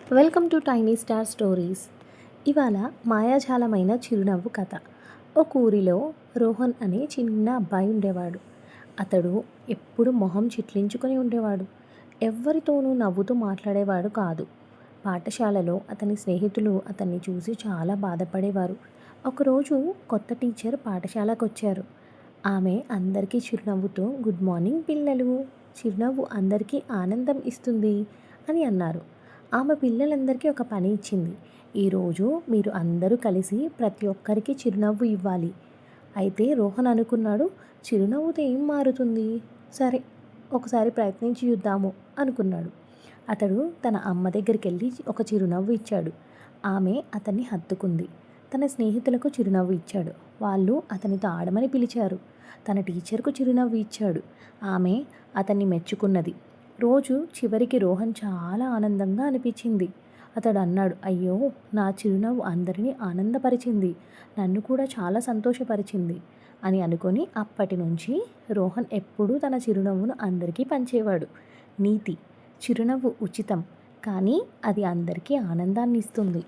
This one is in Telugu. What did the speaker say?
Welcome to tiny star stories. ఇవాళ మాయాజాలమైన చిరునవ్వు కథ. ఒక ఊరిలో రోహన్ అనే చిన్న అబ్బాయి ఉండేవాడు. అతడు ఎప్పుడు మొహం చిట్లించుకొని ఉండేవాడు. ఎవ్వరితోనూ నవ్వుతూ మాట్లాడేవాడు కాదు. పాఠశాలలో అతని స్నేహితులు అతన్ని చూసి చాలా బాధపడేవారు. ఒకరోజు కొత్త టీచర్ పాఠశాలకు వచ్చారు. ఆమె అందరికీ చిరునవ్వుతో గుడ్ మార్నింగ్ పిల్లలు, చిరునవ్వు అందరికీ ఆనందం ఇస్తుంది అని అన్నారు. ఆమె పిల్లలందరికీ ఒక పని ఇచ్చింది. ఈరోజు మీరు అందరూ కలిసి ప్రతి ఒక్కరికి చిరునవ్వు ఇవ్వాలి. అయితే రోహన్ అనుకున్నాడు, చిరునవ్వుతో ఏం మారుతుంది, సరే ఒకసారి ప్రయత్నించి చూద్దాము అనుకున్నాడు. అతడు తన అమ్మ దగ్గరికి వెళ్ళి ఒక చిరునవ్వు ఇచ్చాడు. ఆమె అతన్ని హత్తుకుంది. తన స్నేహితులకు చిరునవ్వు ఇచ్చాడు. వాళ్ళు అతనితో ఆడమని పిలిచారు. తన టీచర్కు చిరునవ్వు ఇచ్చాడు. ఆమె అతన్ని మెచ్చుకున్నది. రోజు చివరికి రోహన్ చాలా ఆనందంగా అనిపించింది. అతడు అన్నాడు, అయ్యో, నా చిరునవ్వు అందరినీ ఆనందపరిచింది, నన్ను కూడా చాలా సంతోషపరిచింది అని అనుకొని అప్పటి నుంచి రోహన్ ఎప్పుడూ తన చిరునవ్వును అందరికీ పంచేవాడు. నీతి: చిరునవ్వు ఉచితం, కానీ అది అందరికీ ఆనందాన్ని ఇస్తుంది.